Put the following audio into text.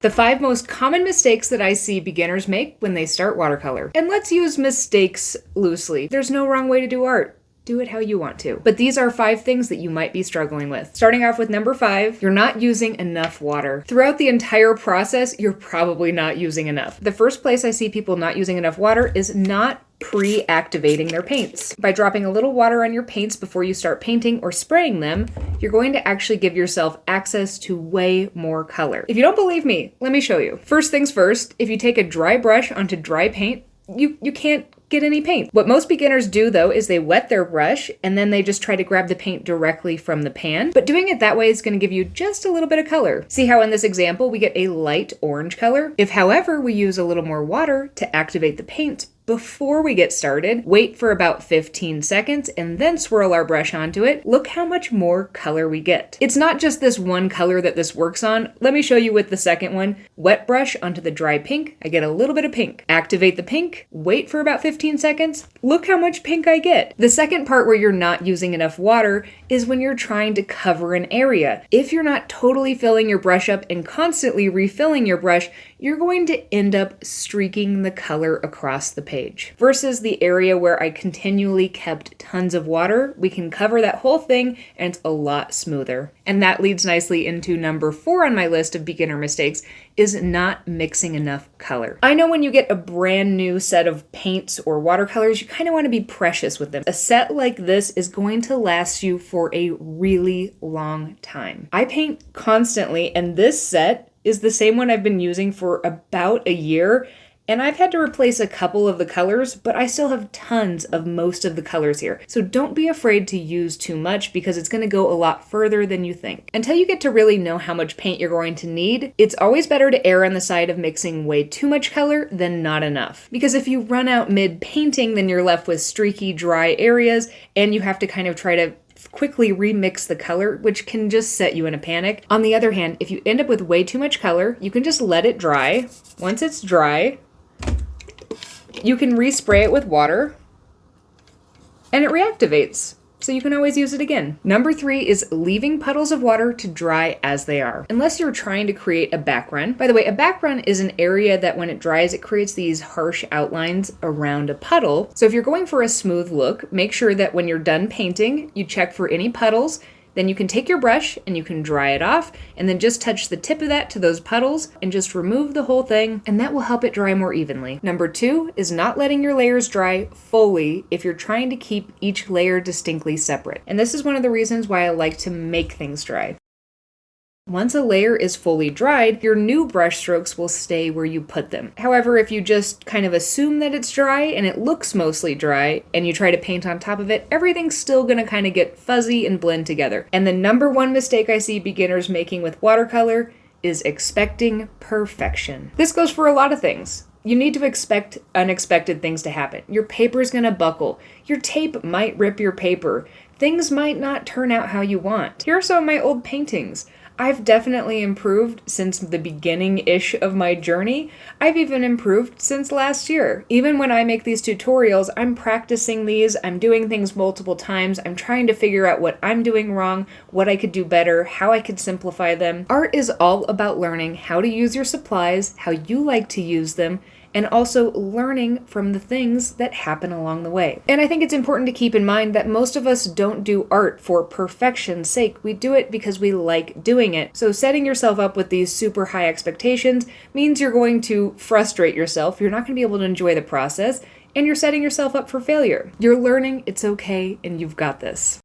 The 5 most common mistakes that I see beginners make when they start watercolor. And let's use mistakes loosely. There's no wrong way to do art. Do it how you want to. But these are 5 things that you might be struggling with. Starting off with number 5, you're not using enough water. Throughout the entire process, you're probably not using enough. The first place I see people not using enough water is not pre-activating their paints. By dropping a little water on your paints before you start painting or spraying them, you're going to actually give yourself access to way more color. If you don't believe me, let me show you. First things first, if you take a dry brush onto dry paint, you can't get any paint. What most beginners do though is they wet their brush and then they just try to grab the paint directly from the pan. But doing it that way is going to give you just a little bit of color. See how in this example we get a light orange color? If however we use a little more water to activate the paint before we get started, wait for about 15 seconds and then swirl our brush onto it, look how much more color we get. It's not just this one color that this works on. Let me show you with the second one. Wet brush onto the dry pink, I get a little bit of pink. Activate the pink, wait for about 15 seconds, look how much pink I get. The second part where you're not using enough water is when you're trying to cover an area. If you're not totally filling your brush up and constantly refilling your brush, you're going to end up streaking the color across the page. Versus the area where I continually kept tons of water, we can cover that whole thing and it's a lot smoother. And that leads nicely into number 4 on my list of beginner mistakes, is not mixing enough color. I know when you get a brand new set of paints or watercolors, you kind of want to be precious with them. A set like this is going to last you for a really long time. I paint constantly, and this set is the same one I've been using for about a year. And I've had to replace a couple of the colors, but I still have tons of most of the colors here. So don't be afraid to use too much because it's going to go a lot further than you think. Until you get to really know how much paint you're going to need, it's always better to err on the side of mixing way too much color than not enough. Because if you run out mid-painting, then you're left with streaky, dry areas, and you have to kind of try to quickly remix the color, which can just set you in a panic. On the other hand, if you end up with way too much color, you can just let it dry. Once it's dry, you can respray it with water and it reactivates. So you can always use it again. Number 3 is leaving puddles of water to dry as they are. Unless you're trying to create a backrun. By the way, a backrun is an area that when it dries, it creates these harsh outlines around a puddle. So if you're going for a smooth look, make sure that when you're done painting, you check for any puddles. Then you can take your brush and you can dry it off and then just touch the tip of that to those puddles and just remove the whole thing, and that will help it dry more evenly. Number 2 is not letting your layers dry fully if you're trying to keep each layer distinctly separate. And this is one of the reasons why I like to make things dry. Once a layer is fully dried, your new brush strokes will stay where you put them. However, if you just kind of assume that it's dry and it looks mostly dry and you try to paint on top of it, everything's still gonna kind of get fuzzy and blend together. And the number 1 mistake I see beginners making with watercolor is expecting perfection. This goes for a lot of things. You need to expect unexpected things to happen. Your paper's gonna buckle. Your tape might rip your paper. Things might not turn out how you want. Here are some of my old paintings. I've definitely improved since the beginning-ish of my journey. I've even improved since last year. Even when I make these tutorials, I'm practicing these, I'm doing things multiple times, I'm trying to figure out what I'm doing wrong, what I could do better, how I could simplify them. Art is all about learning how to use your supplies, how you like to use them, and also learning from the things that happen along the way. And I think it's important to keep in mind that most of us don't do art for perfection's sake. We do it because we like doing it. So setting yourself up with these super high expectations means you're going to frustrate yourself, you're not going to be able to enjoy the process, and you're setting yourself up for failure. You're learning, it's okay, and you've got this.